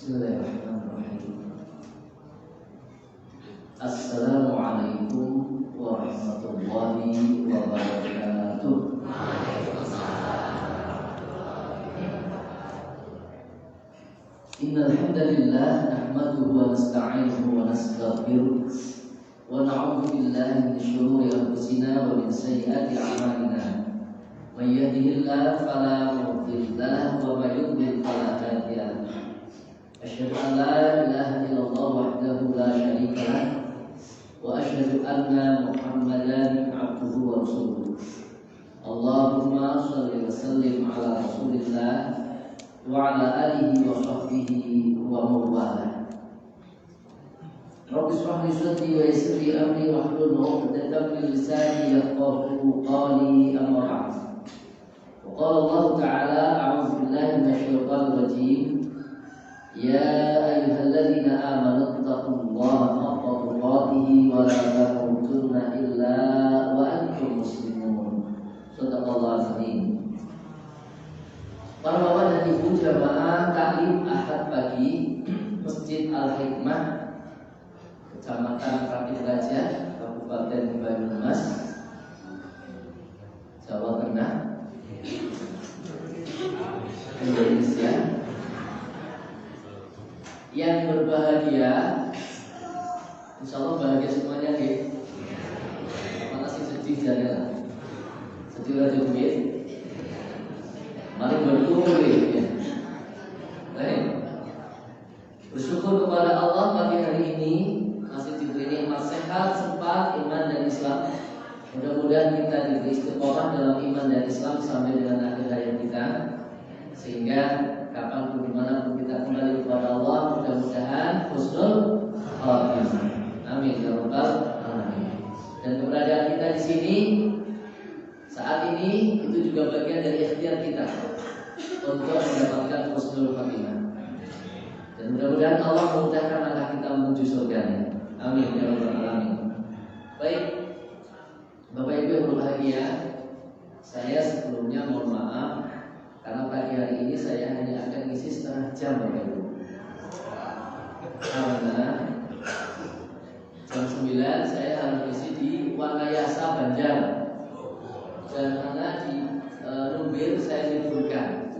Bismillahirrahmanirrahim. Assalamualaikum warahmatullahi wabarakatuh. Innal hamdalillah nahmaduhu wa nasta'inuhu wa nastaghfiruh wa na'udzu billahi min shururi anfusina wa min sayyiati a'malina. May yahdihillahu fala mudilla lahu wa may yudlil fala hadiya lahu. Asyhadu an la ilaha illallah wahdahu la syarika lahu wa asyhadu anna Muhammadan abduhu wa rasuluh. Allahumma shalli wa sallim ala Rasulillah wa ala alihi wa sahbihi wa mawala. Rabbi shrah li sadri wa yassir li amri wahlul 'uqdatam min lisani yafqahu qawli, amma ba'd. Wa qala Allah ta'ala a'udzu billahi minasy syaithanir rajim. Ya ayyuhalladzina amanu taqullaha haqqa tuqatih wa la tamutunna illa wa antum muslimun. Shadaqallahu azim. Para bapak dan ibu jamaah taklim Ahad pagi Masjid Al-Hikmah, Kecamatan Rakit Raja, Kabupaten Banyumas, Jawa Tengah, Indonesia. Yang berbahagia, insya Allah bahagia semuanya deh. Mana sih sedih jadilah, sedih aja duit. Mari bersyukur ya. Baik. Bersyukur kepada Allah pagi hari ini masih diberi nikmat sehat, sempat, iman dan Islam. Mudah-mudahan kita diberi istiqomah dalam iman dan Islam sampai dengan akhir hayat kita, sehingga kapanpun dimanapun kita kembali kepada Allah, mudah-mudahan husnul khatimah. Amin ya rabbal alamin. Dan keberadaan kita di sini saat ini itu juga bagian dari ikhtiar kita untuk mendapatkan husnul khatimah. Dan mudah-mudahan Allah memudahkan langkah kita menuju surganya. Amin ya rabbal alamin. Baik, Bapak Ibu yang berbahagia, saya sebelumnya mohon maaf karena pagi hari ini saya hanya akan ngisi setengah jam, Bapak Ibu. Karena jam 9 saya harus ngisi di Wanayasa Banjar. Dan karena di Rumbir saya liburkan.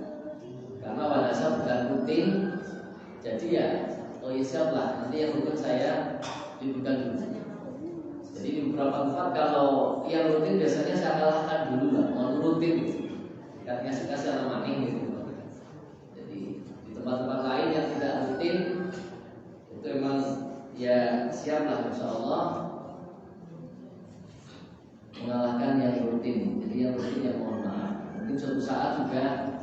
Karena Wanayasa bukan rutin. Jadi ya, siap lah. Nanti yang rutin saya liburkan dulu. Jadi di beberapa tempat kalau yang rutin biasanya saya kalahkan dulu lah. Mau rutin gitu. Katanya kasih alam maning gitu. Jadi di tempat-tempat lain yang tidak rutin itu memang ya siaplah insya Allah mengalahkan yang rutin. Jadi yang rutin ya mohon maaf. Mungkin suatu saat juga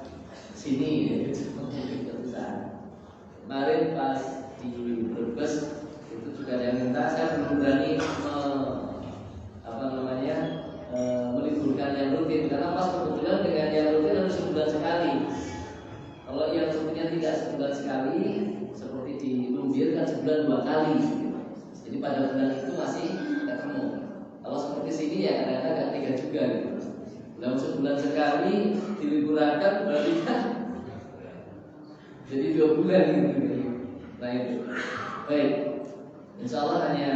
sini gitu. Suatu saat. Kemarin pas di Brebes itu juga ada yang minta, saya belum berani meliburkan yang rutin karena pas kebetulan dengan yang rutin harus sebulan sekali. Kalau yang rutinnya tidak sebulan sekali seperti di Lumbir kan sebulan 2 kali. Jadi pada bulan itu masih ketemu. Kalau seperti sini ya kadang-kadang agak tega juga gitu. Dalam sebulan sekali diliburkan berarti kan jadi 2 bulan gitu. Nah itu. Baik. Insya Allah hanya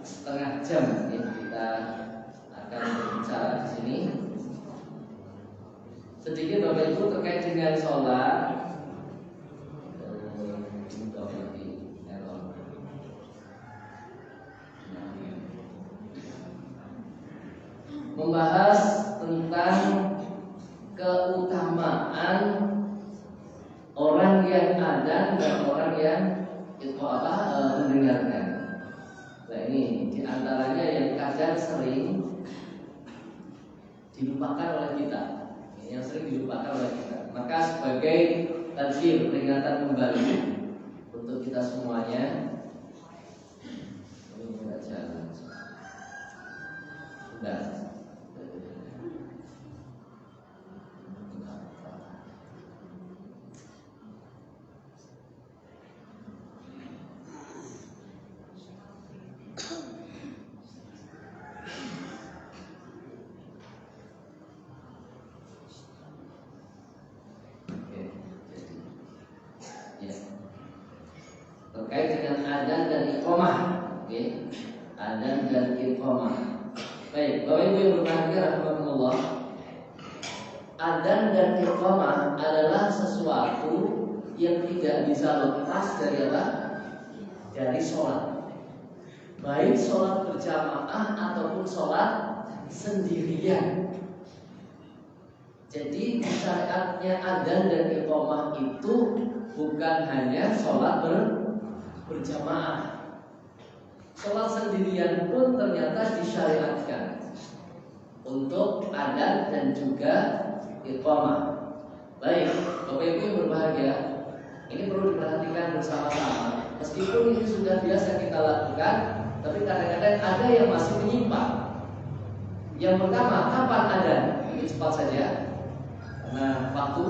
setengah jam ya, kita akan berbicara di sini. Sedikit Bapak Ibu terkait dengan sholat. Membahas tentang keutamaan orang yang adzan dan orang yang mendengarkan. Nah ini diantaranya yang kadang sering dilupakan oleh kita, Maka sebagai tadzkir, peringatan kembali untuk kita semuanya. Ini enggak jalan. Sudah. adzan dan iqamah. Oke. Adzan dan iqamah. Baik, Bapak Ibu yang berbahagia rahimakumullah. Adzan dan iqamah adalah sesuatu yang tidak bisa lepas dari apa? Dari sholat. Baik sholat berjamaah ataupun sholat sendirian. Jadi syariatnya adzan dan iqamah itu bukan hanya sholat berjamaah. Sholat sendirian pun ternyata disyariatkan untuk adzan dan juga iqamah. Baik, Bapak Ibu yang berbahagia, ini perlu diperhatikan bersama-sama. Meskipun ini sudah biasa kita lakukan, tapi kadang-kadang ada yang masih menyimpang. Yang pertama, kapan adzan? Ini cepat saja, karena waktu.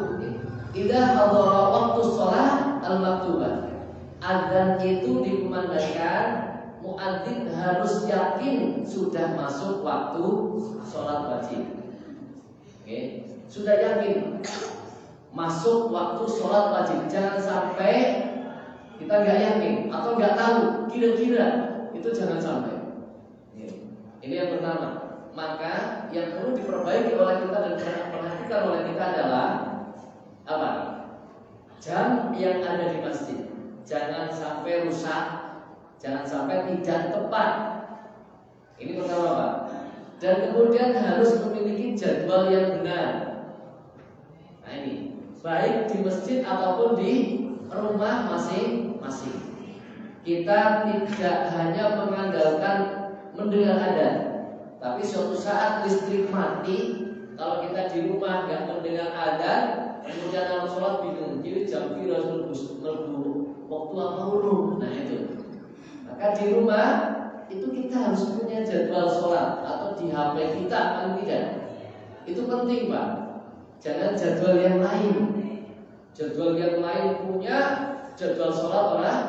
Idza hadara waktu sholat al-maktubah. Adzan itu dikumandangkan, muadzin harus yakin sudah masuk waktu sholat wajib. Oke, sudah yakin masuk waktu sholat wajib. Jangan sampai kita nggak yakin atau nggak tahu kira-kira, itu jangan sampai. Ini yang pertama. Maka yang perlu diperbaiki oleh kita dan diperhatikan oleh kita adalah apa? Jam yang ada di masjid. Jangan sampai rusak, jangan sampai tidak tepat. Ini pertama, Pak. Dan kemudian harus memiliki jadwal yang benar. Nah ini, baik di masjid ataupun di rumah masing-masing. Kita tidak hanya mengandalkan mendengar adzan, tapi suatu saat listrik mati, kalau kita di rumah nggak mendengar adzan, kemudian kalau sholat bingung, jadi jam kira melbu waktu apa urung. Nah itu. Maka di rumah itu kita harus punya jadwal sholat atau di HP kita paling tidak. Itu penting, Pak. Jangan jadwal yang lain. Jadwal yang lain punya jadwal sholat orang,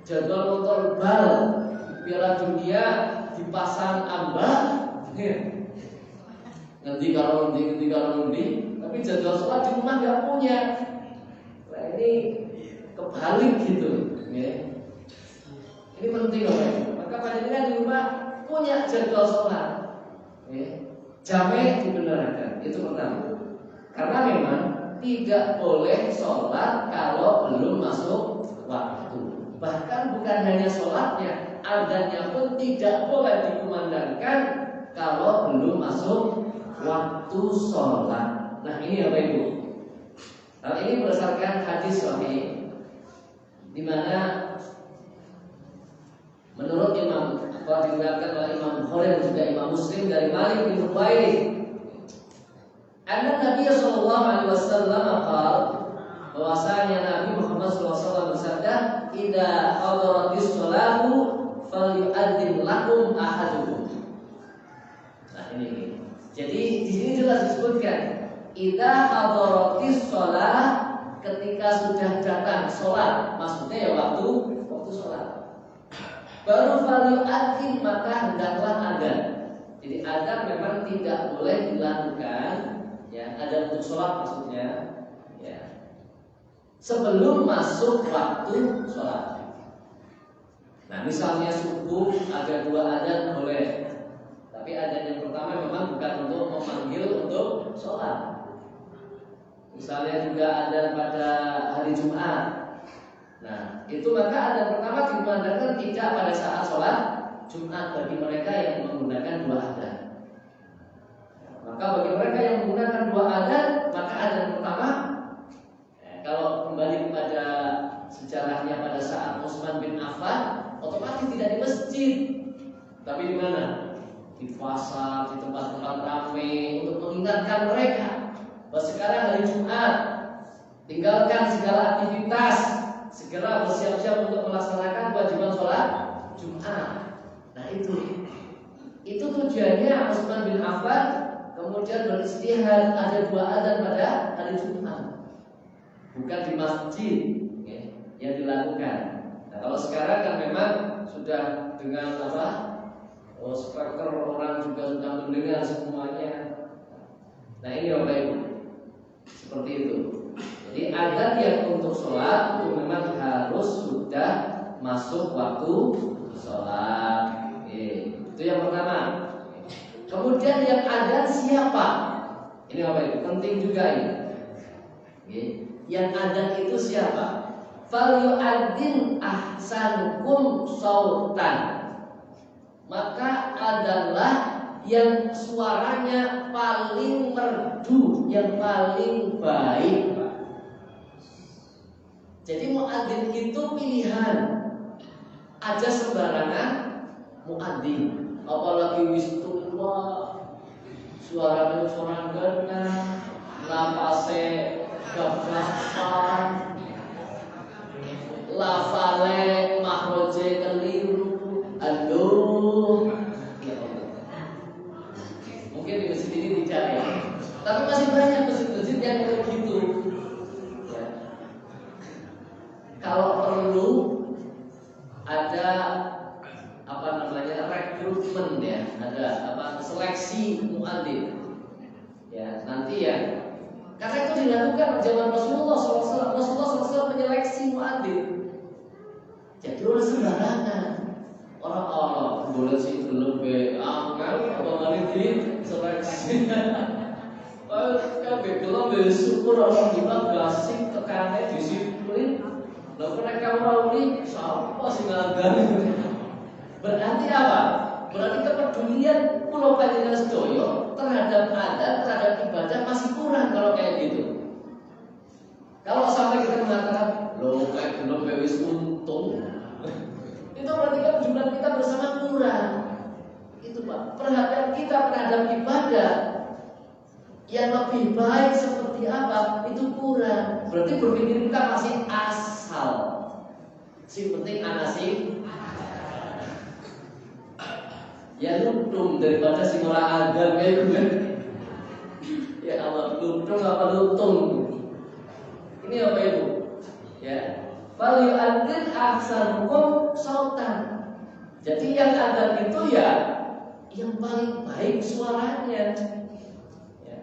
jadwal nonton bal Piala Dunia dipasang ambak. Nanti kalau nanti, tapi jadwal sholat di rumah nggak punya. Nah ini kebalik gitu, ya. Ini penting loh, maka panjenengan di rumah punya jadwal sholat, ya. Jamnya dibenarkan, itu pertama. Karena memang tidak boleh sholat kalau belum masuk waktu. Bahkan bukan hanya sholatnya, adzannya pun tidak boleh dikumandangkan kalau belum masuk waktu sholat. Nah ini apa Ibu? Hal ini berdasarkan hadis sahih, di mana menurut Imam atau diriwayatkan oleh Imam Bukhari dan juga Imam Muslim dari Malik bin Huwairits, anna Nabi sallallahu alaihi wasallam qala, bahwasanya Nabi Muhammad sallallahu alaihi wasallam bersabda, "Idza hadaratis sholatu falyu'adzin lakum ahadukum." Nah ini. Jadi di sini jelas disebutkan, idza hadaratis shalah, ketika sudah datang sholat, maksudnya ya waktu sholat. Baru falyu'adzin, maka hendaklah adzan. Jadi adzan memang tidak boleh dilakukan, ya, adzan untuk sholat maksudnya, ya, sebelum masuk waktu sholat. Nah misalnya subuh ada 2 adzan boleh, tapi adzan yang pertama memang bukan untuk memanggil untuk sholat. Misalnya juga adzan pada hari Jumat. Nah itu maka adzan pertama dikumandangkan tidak pada saat sholat Jumat bagi mereka yang menggunakan 2 adzan. Maka bagi mereka yang menggunakan 2 adzan, maka adzan pertama, kalau kembali kepada sejarahnya pada saat Utsman bin Affan, otomatis tidak di masjid, tapi di mana? Di pasar, di tempat-tempat ramai, untuk mengingatkan mereka bahwa sekarang hari Jumat, tinggalkan segala aktivitas, segera bersiap-siap untuk melaksanakan kewajiban sholat Jumat. Nah itu tujuannya Utsman bin Affan kemudian beristihad ada 2 adzan pada hari Jumat, bukan di masjid, ya, yang dilakukan. Nah kalau sekarang kan memang sudah dengan apa? Speaker, orang juga sudah mendengar semuanya. Nah ini Bapak Ibu, seperti itu. Jadi adzan yang untuk sholat itu memang harus sudah masuk waktu sholat. Itu yang pertama. Kemudian yang adzan siapa? Ini apa itu? Penting juga ini. Yang adzan itu siapa? Fal yu'adzin ahsanukum sautan. Maka adalah yang suaranya paling merdu, yang paling baik. Jadi muadzin itu pilihan. Aja sembarangan muadzin. Apalagi wis tua, suaranya sorangana, napase gagah, lafale mahroje keliru. Aduh, ya Allah. Mungkin di masjid ini tidak ya, tapi masih banyak masjid-masjid yang begitu. Ya. Kalau perlu ada apa namanya rekrutmen ya, ada apa seleksi muadzin. Ya nanti ya, karena itu dilakukan zaman Rasulullah SAW. Rasulullah SAW menyeleksi muadzin. Jadi orang sembarangan. Orang boleh sih belum angkat atau nanti seleksi. Kabeh belum bersyukur orang kita gasik tekannya disiplin. Lalu mereka merawat siapa sih ngagan? Berarti apa? Berarti kepedulian Pulau Panjenengan Sedoyo terhadap adat, terhadap ibadah masih kurang kalau kayak gitu. Kalau sampai kita mengatakan, loh kayak belum wis untung. Itu berarti kepedulian kita bersama kurang. Itu Pak, perhatian kita terhadap ibadah yang lebih baik seperti apa itu kurang. Berarti berpikir kita masih asal. Si penting anasib. Ya lutung daripada si orang agam kayak gitu. Ya Allah, lutung apa lutung? Ini apa itu? Ya. Fal yu'adzin ahsanukum sautan. Jadi yang adzan itu ya yang paling baik suaranya. Ya.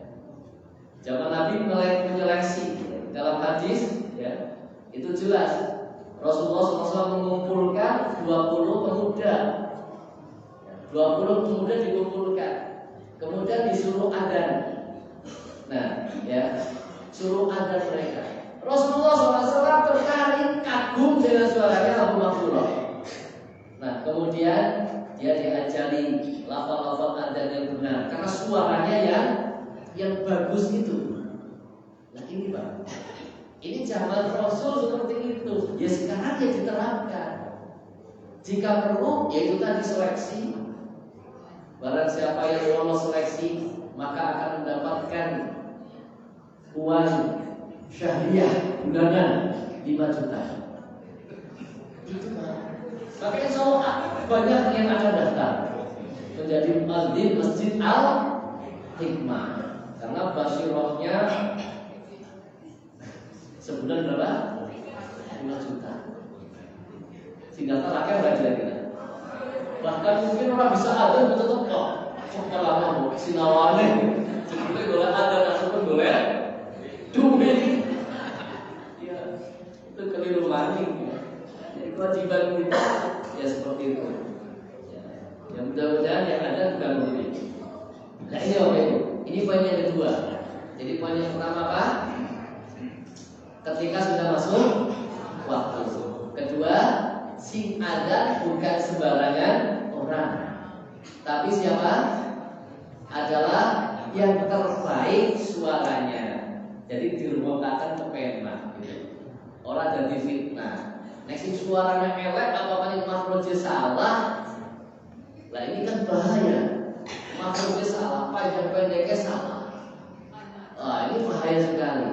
Zaman Nabi menyeleksi dalam hadis ya, itu jelas Rasulullah SAW mengumpulkan 20 pemuda. 20 pemuda dikumpulkan. Kemudian disuruh adzan. Nah, ya, suruh adzan mereka. Rasulullah SAW tertarik kagum dengan suaranya Abu Maghfurah. Nah, kemudian dia diajari lafal-lafal adzan yang benar karena suaranya yang bagus itu. Nah, ini Pak. Ini zaman Rasul seperti itu. Ya sekarang ya diterapkan. Jika perlu, yaitu tadi seleksi. Barang siapa yang lolos seleksi, maka akan mendapatkan uang syahriah bulanan 5 juta. Itu Pak. Maka insya Allah banyak yang akan daftar menjadi muadzin Masjid Al-Hikmah. Karena basyirohnya sebulan berapa? 5 juta. Sehingga terakhir berapa kira-kira? Bahkan mungkin orang bisa ada betul-betul kok. Kalau mau sinawane, sebetulnya boleh ada ataupun boleh duit. Ya, itu keliru maning. Jadi kewajiban kita ya seperti itu. Ya mudah-mudahan yang ada bukan begitu. Nah ini oke. Ini poin yang kedua. Jadi poin yang pertama apa? Ketika sudah masuk waktu. Kedua, sing adzan bukan sembarangan orang, tapi siapa? Adalah yang terbaik suaranya. Jadi dirumahkan ke pena gitu. Orang jadi fitnah. Nek sing suaranya elek apa paling makroje salah. Lah ini kan bahaya. Makroje salah, panjang pendeknya salah. Ini bahaya sekali.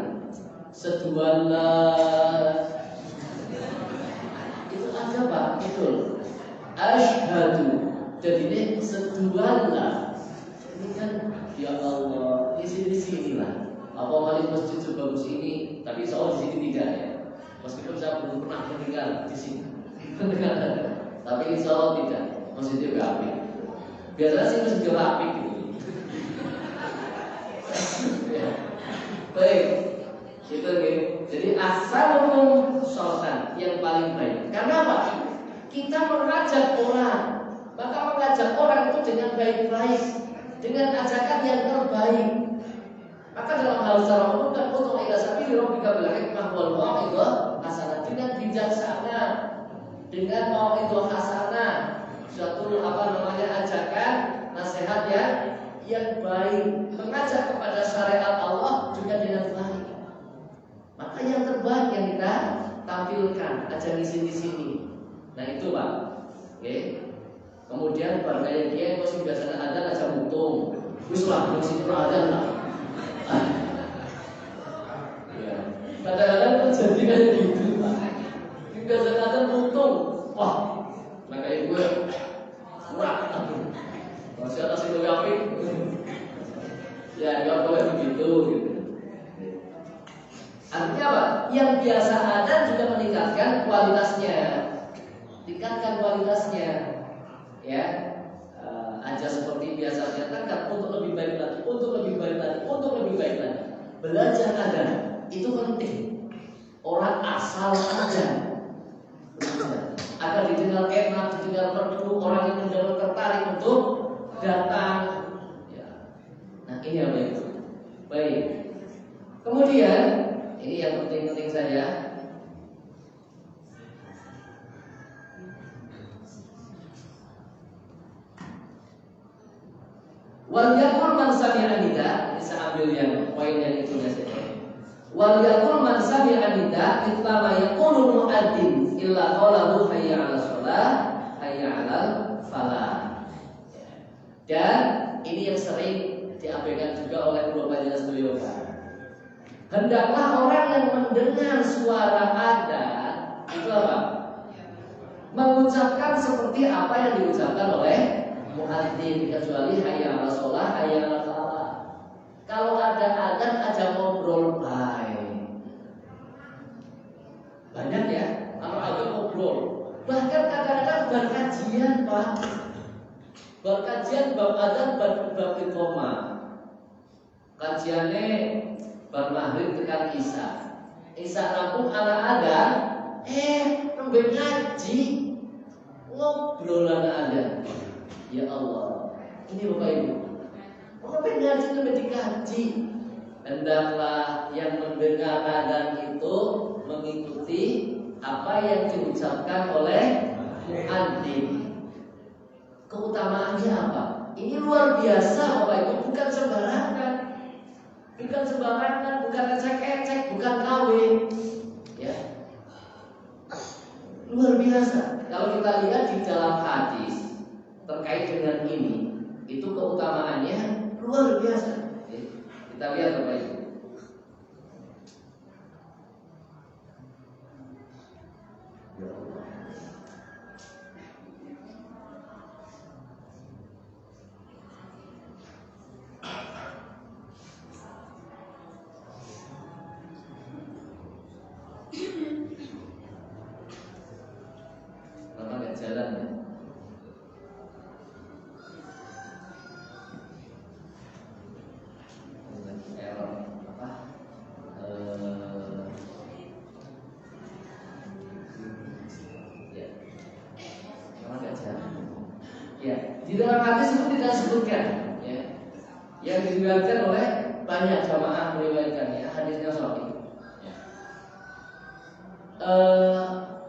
Sedualah itu ada Pak, betul. Asyhadu. Jadi ini sedualah. Ini kan ya Allah, di sini lah. Apa wali masjid sebagus ini, tapi soal di sini tidak ya. Meskipun saya belum pernah meninggal di sini. Tapi insya Allah tidak. Masjidnya rapi. Biasanya sih masjid rapi gitu. Baik. Itu gitu. Jadi asal sholatan yang paling baik. Karena apa? kita mengajak orang, maka mengajak orang itu dengan baik-baik, dengan ajakan yang terbaik. Maka dalam hal secara umum kan untuk ila sabili rabbika bil hikmah wal mau'izah hasanah, dengan bijaksana, dengan mau'izah hasanah, suatu ajakan, nasihat yang baik, mengajak kepada syariat Allah juga dengan baik. Maka yang terbaik yang kita tampilkan, aja di sini. Nah itu Pak. Oke. Kemudian barangkali dia masih biasanya ada aja untung. Wis lah mesti ada lah. Ya. Kadang-kadang terjadi kayak gitu Pak. Biasanya ada untung. Wah, nah kayak gue murah. Masih atas itu api. Ya, nggak boleh begitu gitu. Artinya apa? Yang biasa ada juga meningkatkan kualitasnya. Tingkatkan kualitasnya. Ya. Aja seperti biasa nyatakan untuk lebih baik lagi, untuk lebih baik lagi, untuk lebih baik lagi. Belajar ada itu penting. Orang asal aja agar didengar enak, didengar merdu, orang yang mendengar tertarik untuk datang. Ya. Nah ini yang baik. Baik. Kemudian ini yang penting-penting saja. Wal yakul man sami'a nida, bisa ambil yang poin yang itu saja. Wal yakul man sami'a nida itlama yaqulu mu'adzin illa qawlahu hayya 'ala shalah, hayya 'ala falah. Dan ini yang sering diabaikan juga oleh guru majelis beliau. Hendaklah orang yang mendengar suara adzan itu apa? Mengucapkan seperti apa yang diucapkan oleh muadzin, kecuali hayya 'ala shalah, hayya 'ala falah. Kalau ada adzan aja ngobrol baik. Banyak ya, kalau ada ngobrol. Bahkan kadang-kadang berkajian Pak. Berkajian bab adzan, bab iqamah. Kajiannya bab maghrib tekan isya. Isya rampung ala adzan, nembe ngaji. Ngobrolan adzan. Ya Allah, ini Bapak Ibu. Mengapa ngaji itu dikaji? Hendaklah yang mendengar adzan itu mengikuti apa yang diucapkan oleh muadzin. Keutamaannya apa? Ini luar biasa Bapak Ibu, bukan sembarangan. Bukan sembarangan, bukan ecek-ecek, bukan KW. Ya. Luar biasa. Kalau kita lihat di dalam hadis terkait dengan ini, itu keutamaannya luar biasa. Kita lihat Bapak Ibu. Ya Allah. Lama gak jalan ya? Di dalam hadis itu tidak disebutkan, ya, yang diriwayatkan oleh banyak jamaah meriwayatkannya, hadisnya sahih.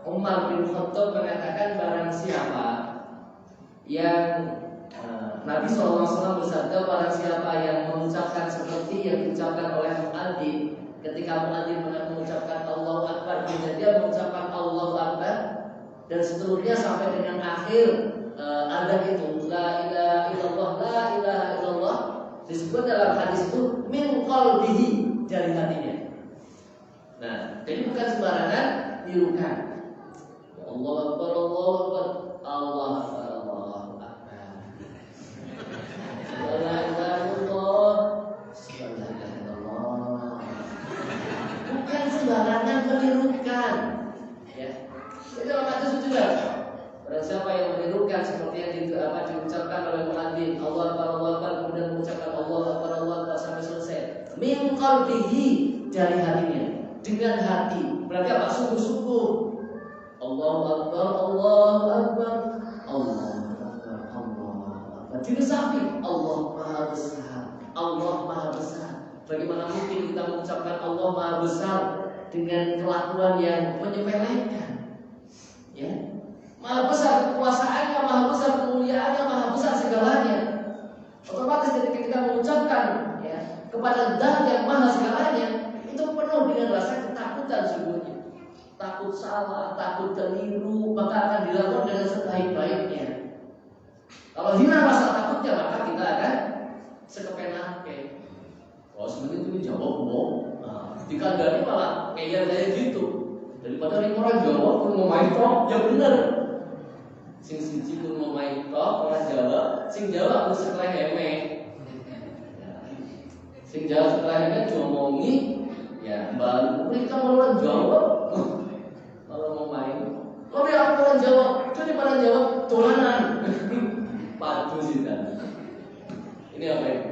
Umar bin Khattab mengatakan barang siapa yang Nabi SAW bersabda, barang siapa yang mengucapkan seperti yang diucapkan oleh muadzin ketika muadzin mengucapkan Allahu Akbar, dia mengucapkan Allahu Akbar dan seterusnya sampai dengan akhir ada itu la ilaha illallah, la ilaha illallah, disebut dalam hadis itu min qalbihi, dari hatinya. Nah, jadi bukan sembarangan nirukan. Allah Akbar, Allah Akbar, Allah Akbar, Allah Akbar. La ilaha illallah, la ilaha illallah. Bukan sembarangan menirukan. Ya. Jadi dalam hadis itu juga barang siapa yang menirukan seperti yang diucapkan oleh muadzin, Allah Akbar, Allah Akbar, kemudian mengucapkan Allah Akbar, Allah Akbar sampai selesai. Min qalbihi, dari hatinya, dengan hati. Berarti apa? Sungguh-sungguh. Allahu Akbar, Allahu Akbar, Allahu Akbar, Allahu Akbar. Diresapi, Allah Maha Besar, Allah Maha Besar. Bagaimana mungkin kita mengucapkan Allah Maha Besar dengan kelakuan yang menyepelekan? Ya, Maha Besar kekuasaannya, Maha Besar kemuliaannya, Maha Besar segalanya. Otomatis ketika kita mengucapkan ya kepada Zat yang Maha segalanya, itu penuh dengan rasa ketakutan sungguhnya. Takut salah, takut keliru, maka akan dilakukan dengan sebaik-baiknya. Kalau hilang rasa takutnya, maka kita akan sekepenak. Oh sebenarnya itu dijawab bohong. Nah, dikandani malah kayak gitu. Daripada orang jawab pun mau main tok, ya bener. Sing siji pun mau main tok, orang jawab, sing jawab harus sekelah heme. Sing jawab sekelah heme ngomongi, ya baru kita mau orang jawab. Kalau mau main, kalau dia orang jawab, jadi orang jawab tolanan. Padu sih kan. Ini apa ini?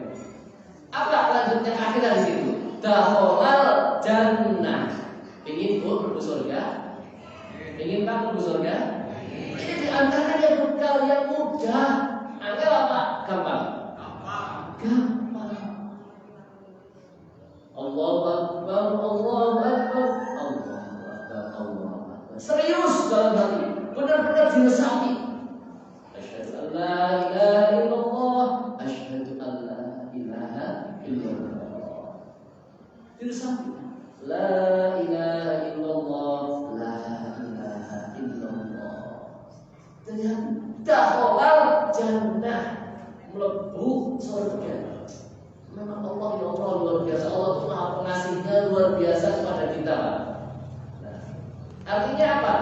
Apa lanjutnya akhirnya di situ? Dakhalal jannah. Ingin bu surga? Ingin kamu bu surga? Ini diantaranya yang bekal yang mudah. Angel apa? Gampang. Gampang. Allahu Akbar, Allahu Akbar, Allahu Akbar, Allahu Akbar. Serius dalam hati, benar-benar diresapi. Asyhadu an la ilaha illallah, asyhadu an la ilaha illallah. Diresapi. La ilaha illallah, la ilaha illallah. Dan dakhalal jannah, mlebu surga. Memang Allah ya Allah luar biasa. Allah itu Maha Pengasihnya luar biasa kepada kita. Nah, artinya apa?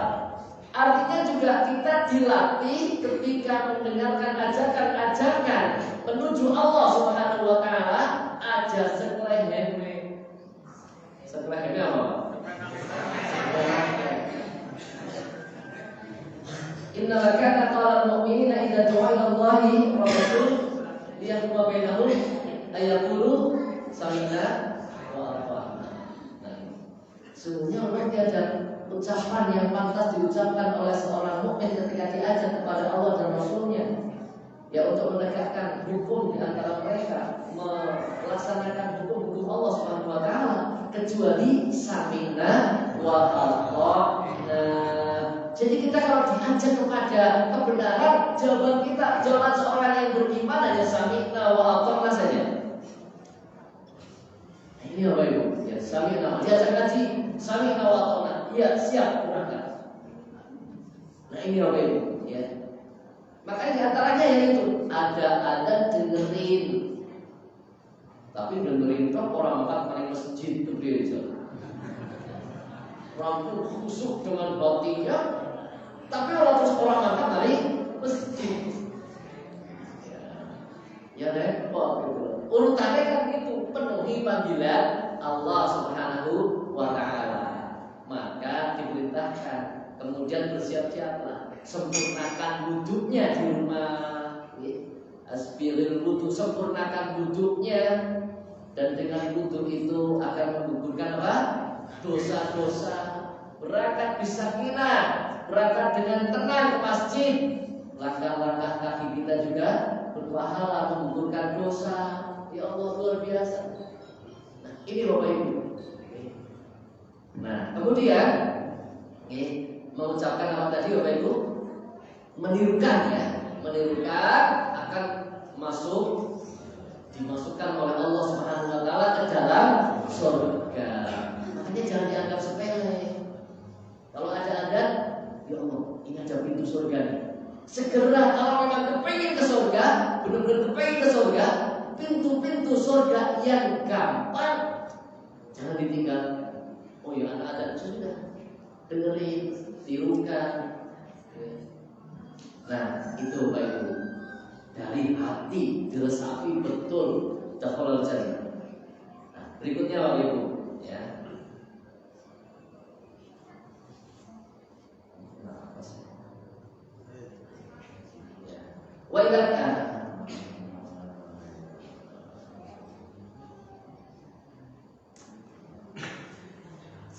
Artinya juga kita dilatih ketika mendengarkan ajakan-ajakan menuju Allah Subhanahu wa taala, aja sekeleheme. Sekeleheme apa? Inna lakana qala al-mu'minina idza du'a ila Allahi wa rasul liyahkuma bainahum ayaqulu sami'na wa ata'na. Nah, sesungguhnya memang ada ucapan yang pantas diucapkan oleh seorang mukmin ketika diajak kepada Allah dan Rasulnya, ya untuk menegakkan hukum di antara mereka, melaksanakan hukum-hukum Allah Subhanahu wa taala, kecuali sami'na wa ata'na. Jadi kita kalau diajak kepada kebenaran, jawaban seorang yang beriman hanya sami'na wa ata'na saja. Ini apa ibu? Ya sami'na, diajak ngaji, sami'na wa ata'na. Ya siap berangkat. Nah ini apa ibu? Ya. Makanya diantaranya yang itu ada dengerin. Tapi dengerin kok orang makan paling masjid ke gereja. Rampung khusyuk dengan batinnya, tapi kalau terus orang makan dari masjid, ya repot gitu. Urutannya kan gitu, penuhi panggilan Allah Subhanahu wa taala. Maka diperintahkan, kemudian bersiap-siaplah, sempurnakan wudhunya di rumah. Asbiril wudhu, sempurnakan wudhunya, dan dengan wudhu itu akan menggugurkan apa? Dosa-dosa. Berangkat bisakinah, berangkat dengan tenang ke masjid. Langkah-langkah kaki kita juga berpahala menggugurkan dosa. Ya Allah luar biasa. Nah ini Bapak Ibu. Nah kemudian mengucapkan apa tadi Bapak Ibu? Menirukan ya, menirukan akan dimasukkan oleh Allah Subhanahu wa taala ke dalam surga. Makanya jangan dianggap sepele. Kalau ada adan, ya Allah, ini ada pintu surga nih. Segera kalau memang kepingin ke surga, benar-benar kepingin ke surga, pintu-pintu surga yang gampang jangan ditinggalkan. Oh ya ada sudah, dengerin, tirukan. Nah itu Bapak Ibu, dari hati diresapi betul dakhalal jannah. Nah, berikutnya Bapak Ibu, ya. Wa idza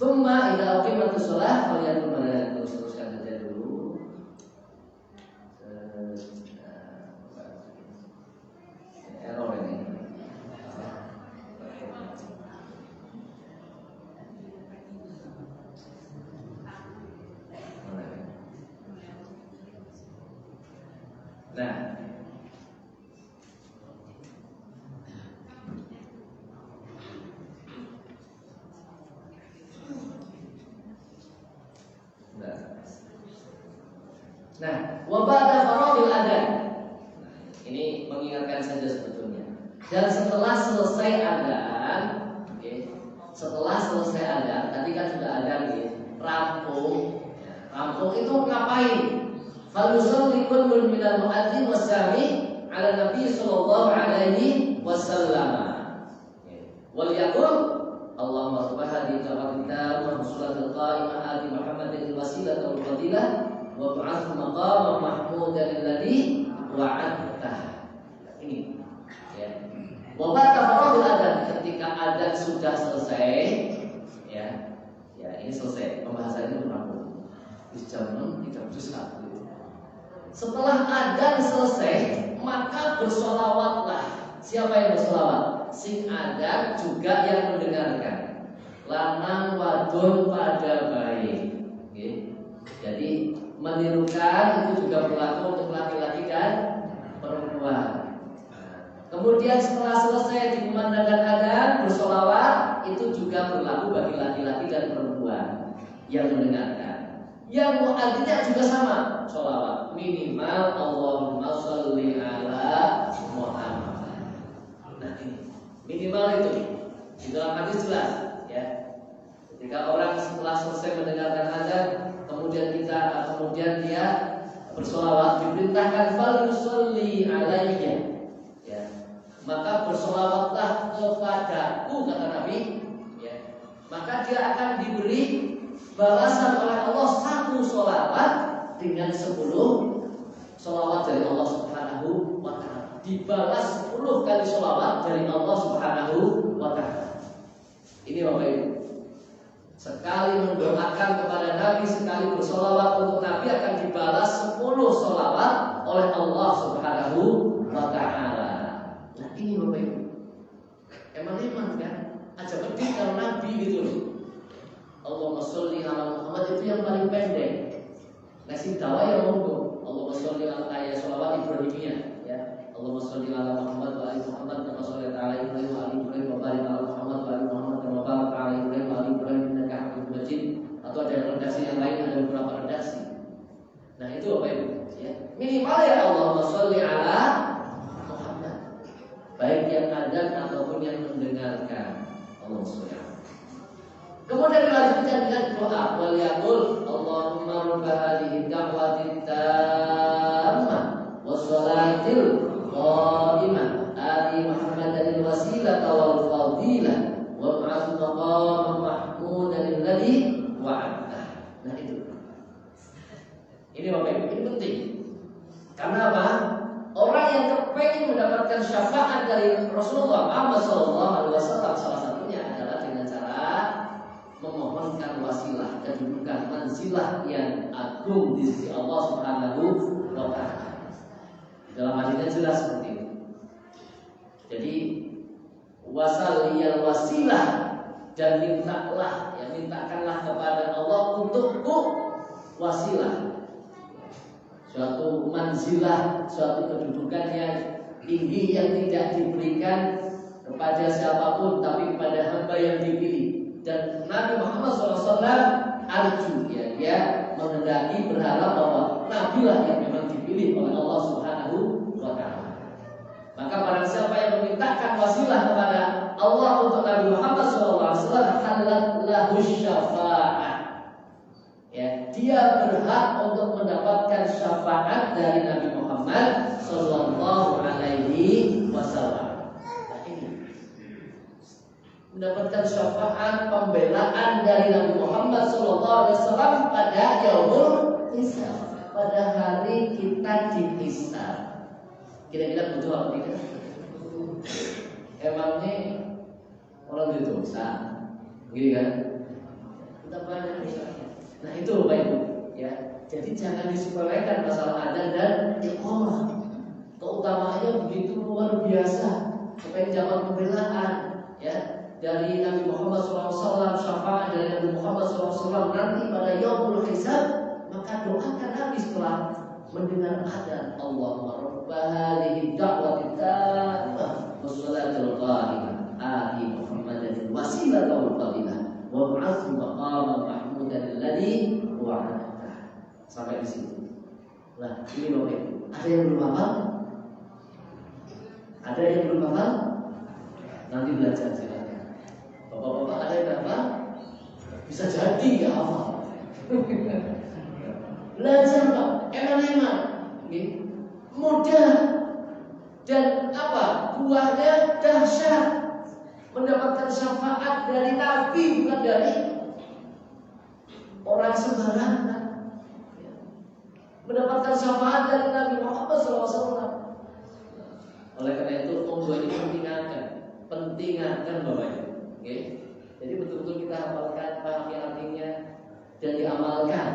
Tsumma idza uqimatus shalah falyatul malaikatu, teruskan saja dulu. Error ini. Nah, wa ba'da faradil adzan. Ini mengingatkan saja sebetulnya. Dan setelah selesai adzan, setelah selesai adzan, tadi kan sudah adzan rampung. Rampung itu ngapain? Falusalli kullun minal muadzin wasami ala Nabi sallallahu alaihi wasallam. Wal yaqul Allahumma rabb hadhihi al-qa'imah wa salatul qa'imah ati Muhammadin wasilah wal fadilah wa ba'ath maqama mahmudan alladhi wa'adtah. Ini ya. Wa ba'da faradil adzan, ketika adzan sudah selesai ya. Ya, ini selesai pembahasan itu rampung. Di jam 6:31. Setelah adzan selesai, maka bersolawatlah. Siapa yang bersolawat? Sing adzan juga yang mendengarkan. Lanang wadon pada baik. Jadi menirukan itu juga berlaku untuk laki-laki dan perempuan. Kemudian setelah selesai dikumandangkan adzan, bersolawat itu juga berlaku bagi laki-laki dan perempuan yang mendengarkan. Yang muadzinnya juga sama, sholawat minimal Allahumma sholli ala Muhammad. Nah ini minimal itu di dalam hadis jelas ya. Ketika orang setelah selesai mendengarkan adzan, kemudian dia bersolawat, diperintahkan fal yusolli alayya ya. Maka bersolawatlah kepadaku, kata Nabi ya. Maka dia akan diberi balasan oleh Allah 1 sholawat dengan 10 sholawat dari Allah Subhanahu wa ta'ala. Dibalas 10 kali sholawat dari Allah Subhanahu wa ta'ala. Ini Bapak Ibu, sekali mendoakan kepada Nabi, sekali bersolawat untuk Nabi akan dibalas 10 sholawat oleh Allah Subhanahu wa ta'ala. Nah ini Bapak Ibu, emang kan aja pedih kalau Nabi gitu loh. Allahumma sholli ala Muhammad itu yang paling pendek. Ngasih dakwah yang monggo. Allahumma sholli ala ayat sholawat Ibrahimiyah ya. Allahumma sholli ala Muhammad wa ali Muhammad kama shallaita ala Ibrahim wa ali Ibrahim wa barik ala Muhammad wa ali Muhammad kama barakta ala Ibrahim wa ali Ibrahim innaka Hamidum Majid. Atau ada redaksi yang lain, ada beberapa redaksi. Nah itu apa Ibu ya. Minimal ya Allahumma sholli ala Muhammad. Baik yang adzan ataupun yang mendengarkan. Allahumma sholli ala. Kemudian dilanjutkan dengan doa wal yaqul Allahumma rabb hadhihi da'wati tammah wassalatil qa'imah ati Muhammadan wasilata wal fadilah wa ba'ath maqam mahmudan alladhi wa'adta. Nah itu. Ini Bapak Ibu, ini penting. Karena apa? Orang yang kepengen mendapatkan syafaat dari Rasulullah Muhammad SAW, salah satunya adalah dengan cara memohonkan wasilah, kedudukan manzilah yang agung di sisi Allah Subhanahu wa ta'ala. Dalam hadisnya jelas seperti itu. Jadi wasaliyal wasilah, dan mintakanlah kepada Allah untukku wasilah, suatu manzilah, suatu kedudukan yang tinggi yang tidak diberikan kepada siapapun tapi kepada hamba yang dipilih. Dan Nabi Muhammad SAW arju ya, dia menghendaki berharap bahwa Nabi lah yang memang dipilih oleh Allah Subhanahu wa ta'ala. Maka barang siapa yang memintakan wasilah kepada Allah untuk Nabi Muhammad SAW, halat lahu syafa'ah ya, dia berhak untuk mendapatkan syafaat dari Nabi Muhammad Sallallahu Alaihi Wasallam. Mendapatkan syafaat pembelaan dari Nabi Muhammad SAW pada yaumul hisab, pada hari kita dihisab. Kira-kira butuh apa tidak? Emangnya orang berdosa, gitu kan? itu Bapak Ibu, ya. Jadi jangan disepelekan masalah adzan dan iqamah. Keutamaannya begitu luar biasa. Sampai zaman pembelaan, ya, dari Nabi Muhammad SAW, syafaat dari Nabi Muhammad SAW nanti pada yaumul hisab, maka doakan Nabi setelah mendengar adzan, Allahumma rabba hadhihi da'wati tammah wassalatul qa'imah ati Muhammadan wasilah wal fadilah wa ba'athu maqaman mahmudan alladhi wa'ada. Sampai di situ. Nah, ini Bapak Ibu. Ada yang belum hafal? Ada yang belum hafal? Nanti belajar silakan. Bapak-bapak ada yang hafal? Bisa jadi ya hafal. Belajar Pak, eman-eman, mudah dan apa? Buahnya dahsyat. Mendapatkan syafaat dari Nabi, bukan dari orang sembarangan. Mendapatkan syafaat dari Nabi Muhammad SAW. Oleh karena itu, monggo ini pentingkan Bapak Ibu. Okay? Jadi betul-betul kita hafalkan, pahami artinya dan diamalkan.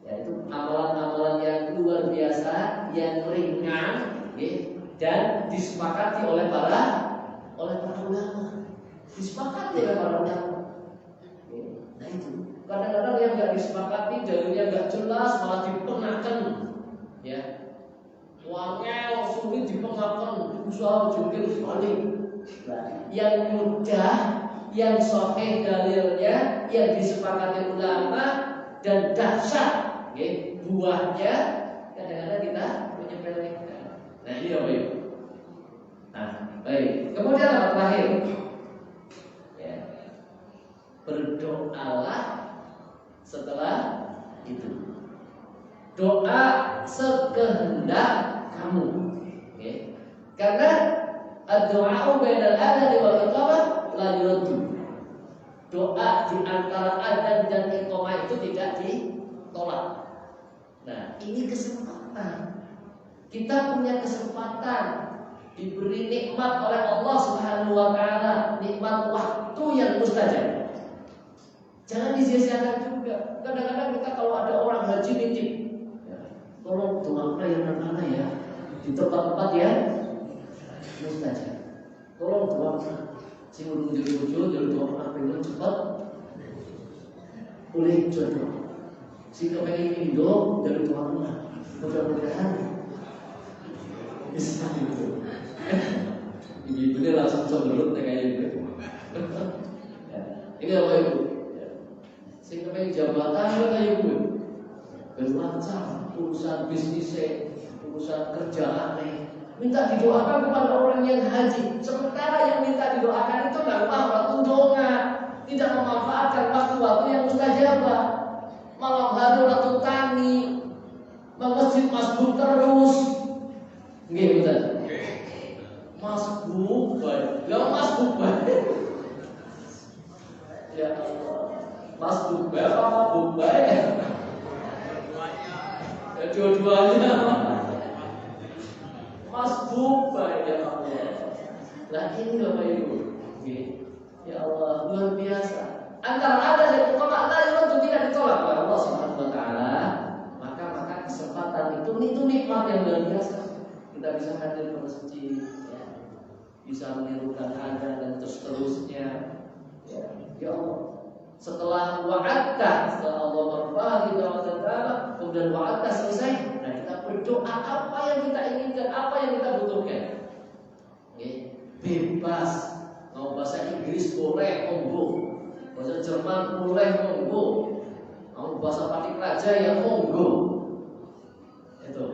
Yaitu amalan-amalan yang luar biasa, yang ringan, okay? Dan disepakati oleh para ulama. Disepakati oleh para ulama. Okay? Nah itu. Kadang-kadang yang nggak disepakati, jalurnya nggak jelas, malah dipengaken, ya. Wangel, sulit dipengaken, usaha jungkir balik. Nah, yang mudah, yang sahih dalilnya, yang disepakati ulama dan dahsyat, okay, buahnya, kadang-kadang kita menyepelekan. Nah ini apa itu? Nah, baik. Kemudian apa terakhir? Ya. Berdoalah setelah itu. Doa sekehendak kamu, okay? Karena doa bainal adzan wal iqamah la yuraddu. Doa di antara adzan dan iqamah itu tidak ditolak. Nah, ini kesempatan. Kita punya kesempatan diberi nikmat oleh Allah Subhanahu wa taala, nikmat waktu yang mustajab. Jangan disia-siakan juga. Kadang-kadang kita kalau ada orang haji nitip, ya, tolong doakan yang mana ya di tempat-tempat ya mustajab. Tolong doakan. Si urung jadi bojo, jadi doakan pengen cepat boleh jodoh. Si kepengen indo, jadi doakan. Mudah-mudahan bisa itu. Ibu-ibunya langsung cemberut kayak gitu. Ini apa Ibu? Sehingga pengen jabatan kayak gue bermacam urusan bisnisnya, urusan kerjaan minta didoakan kepada orang yang haji. Sementara yang minta didoakan itu nggak waktu doa, tidak memanfaatkan waktu-waktu yang mustajabah. Malam hari waktu tani, masjid masbuk terus, gitu kan? Masbuk baik, nggak masbuk baik. Ya Allah. Mas Bubay apa Bubay? Ya dua-duanya. Mas Bubay ya Allah. Nah ini Bapak Ibu, ya Allah luar biasa. Antara ada dan iqamah itu tidak ditolak oleh Allah Subhanahu wa taala. Maka kesempatan itu nikmat yang luar biasa. Kita bisa hadir ke masjid, ya. Bisa menirukan adzan dan seterusnya. Ya Allah. Setelah wa'adta, setelah Allah berfahdi kemudian wa'adta selesai, nah kita berdoa apa yang kita inginkan, apa yang kita butuhkan. Okay. Bebas. Mau bahasa Inggris boleh, monggo. Bahasa Jerman boleh, monggo. Mau bahasa Patik Raja ya monggo. Itu.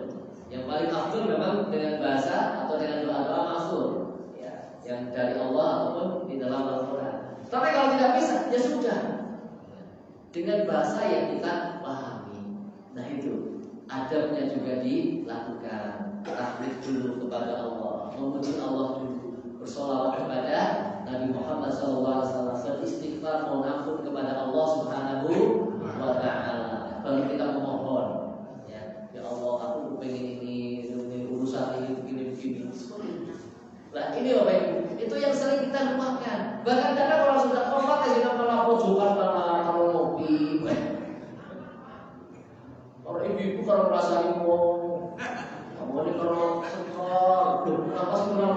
Yang paling afdal memang dengan bahasa atau dengan doa-doa maksud, ya, yang dari Allah ataupun di dalam Al-Quran. Tapi kalau tidak bisa, ya sudah. Dengan bahasa yang kita pahami. Nah itu adabnya juga dilakukan. Tahmid dulu kepada Allah, memuji Allah dulu, bersolawat kepada Nabi Muhammad SAW, beristighfar, mohon ampun kepada Allah Subhanahu wa taala. Baru kita memohon, ya Allah, aku pengen ini urusan ini begini. Nah ini Bapak Ibu, itu yang sering kita lupakan. Bahkan kadang kalau sudah tobat ya kita malah pojokan, malah kalau ngopi, ibu-ibu kalau merasa mau ini kalau sekar, napas kurang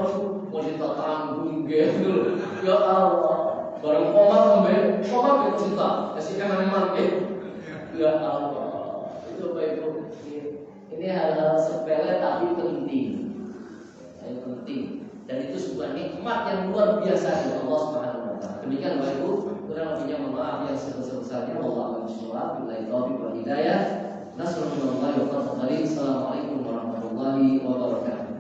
mau ditantang gitu. Ya Allah, barang komat itu cinta, kasih eman gitu. Ya Allah, itu Bapak Ibu. Ini hal-hal sepele tapi penting. Penting. Dan itu sebuah nikmat yang luar biasa dari Allah Subhanahu wa taala. Demikian Bapak Ibu, kurang lebihnya mohon maaf yang sebesar-besarnya. Wallahu a'lam bishawab. Billahi taufiq wal hidayah. Nasrullah wa Assalamualaikum warahmatullahi wabarakatuh.